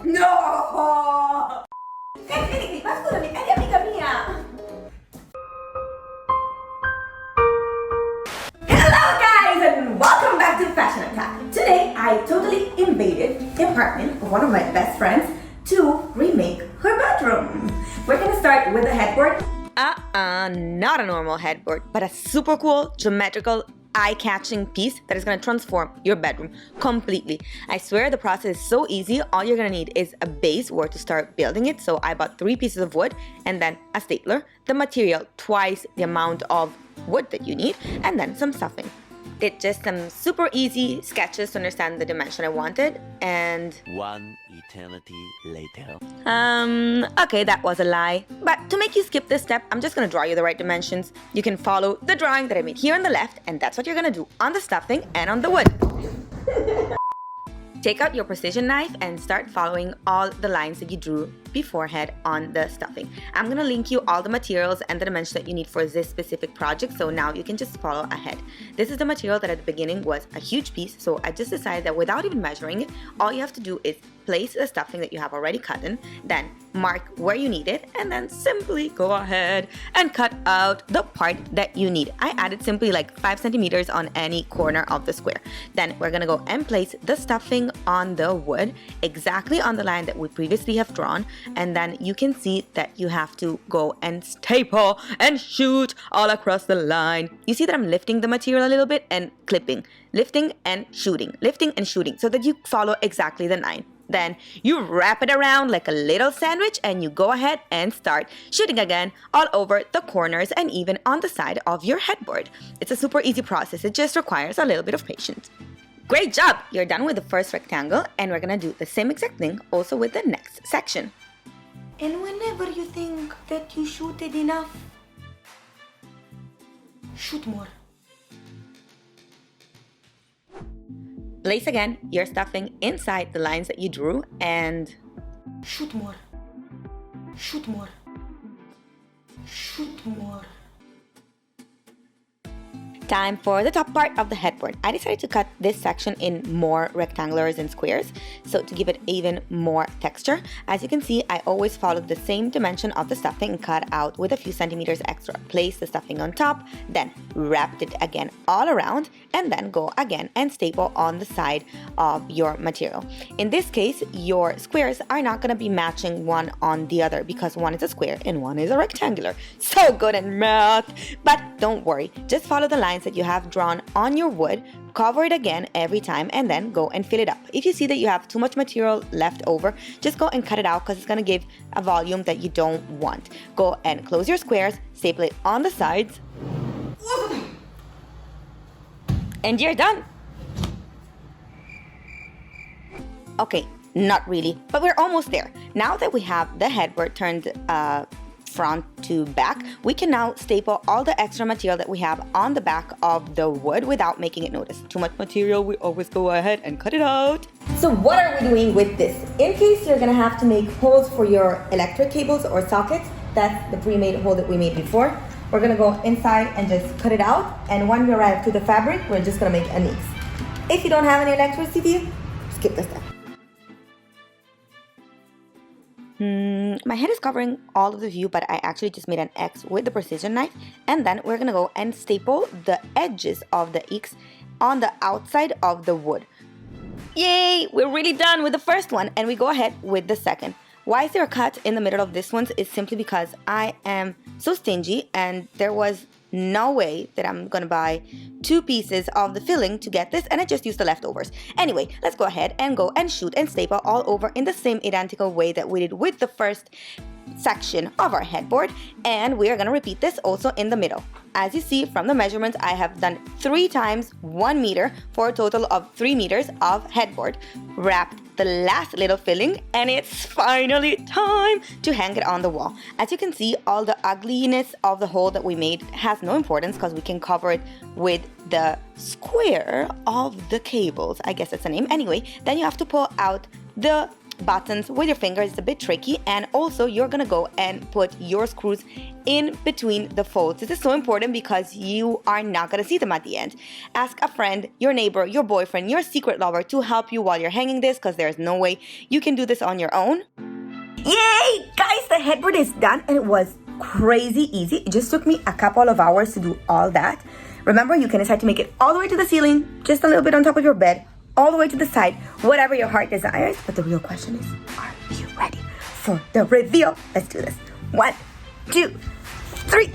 No! Basura mi amiga mia! Hello guys and welcome back to Fashion Attack. Today I totally invaded the apartment of one of my best friends to remake her bedroom. We're gonna start with the headboard. Not a normal headboard, but a super cool, geometrical, eye-catching piece that is going to transform your bedroom completely. I swear the process is so easy. All you're going to need is a base where to start building it. So I bought 3 pieces of wood and then a stapler, the material twice the amount of wood that you need, and then some stuffing. Did just some super easy sketches to understand the dimension I wanted, and one eternity later. Okay, that was a lie. But to make you skip this step, I'm just gonna draw you the right dimensions. You can follow the drawing that I made here on the left, and that's what you're gonna do on the stuffing and on the wood. Take out your precision knife and start following all the lines that you drew beforehand on the stuffing. I'm going to link you all the materials and the dimensions that you need for this specific project, so now you can just follow ahead. This is the material that at the beginning was a huge piece, so I just decided that without even measuring it, all you have to do is place the stuffing that you have already cut in, then mark where you need it, and then simply go ahead and cut out the part that you need. I added simply like 5 centimeters on any corner of the square. Then we're gonna go and place the stuffing on the wood exactly on the line that we previously have drawn, and then you can see that you have to go and staple and shoot all across the line. You see that I'm lifting the material a little bit and clipping, lifting and shooting, so that you follow exactly the line. Then you wrap it around like a little sandwich and you go ahead and start shooting again all over the corners and even on the side of your headboard. It's a super easy process. It just requires a little bit of patience. Great job! You're done with the first rectangle, and we're gonna do the same exact thing also with the next section. And whenever you think that you shooted enough, shoot more. Place again your stuffing inside the lines that you drew and shoot more. Shoot more. Shoot more. time for the top part of the headboard. I decided to cut this section in more rectangulars and squares, so to give it even more texture. As you can see, I always followed the same dimension of the stuffing and cut out with a few centimeters extra. Place the stuffing on top, then wrapped it again all around, and then go again and staple on the side of your material. In this case, your squares are not going to be matching one on the other because one is a square and one is a rectangular. So good at math! But don't worry, just follow the lines that you have drawn on your wood, cover it again every time, and then go and fill it up. If you see that you have too much material left over, just go and cut it out because it's going to give a volume that you don't want. Go and close your squares, staple it on the sides, and you're done. Okay, not really, but we're almost there. Now that we have the headboard turned front to back, we can now staple all the extra material that we have on the back of the wood without making it notice. Too much material, we always go ahead and cut it out. So what are we doing with this? In case you're gonna have to make holes for your electric cables or sockets, that's the pre-made hole that we made before. We're gonna go inside and just cut it out, and when we arrive to the fabric, we're just gonna make a niche. If you don't have any electricity, skip this step. My head is covering all of the view, but I actually just made an X with the precision knife, and then we're gonna go and staple the edges of the X on the outside of the wood. Yay! We're really done with the first one, and we go ahead with the second. Why is there a cut in the middle of this one? Is simply because I am so stingy and there was no way that I'm gonna buy 2 pieces of the filling to get this, and I just used the leftovers. Anyway, let's go ahead and go and shoot and staple all over in the same identical way that we did with the first section of our headboard, and we are gonna repeat this also in the middle. As you see from the measurements, I have done 3 times 1 meter for a total of 3 meters of headboard. Wrapped the last little filling, and it's finally time to hang it on the wall. As you can see, all the ugliness of the hole that we made has no importance because we can cover it with the square of the cables. I guess that's the name. Anyway, then you have to pull out the buttons with your fingers is a bit tricky, and also you're gonna go and put your screws in between the folds. This is so important because you are not gonna see them at the end. Ask a friend, your neighbor, your boyfriend, your secret lover to help you while you're hanging this, because there's no way you can do this on your own. Yay! Guys, the headboard is done, and it was crazy easy. It just took me a couple of hours to do all that. Remember, you can decide to make it all the way to the ceiling, just a little bit on top of your bed, all the way to the side, whatever your heart desires. But the real question is, are you ready for the reveal? Let's do this. 1, 2, 3.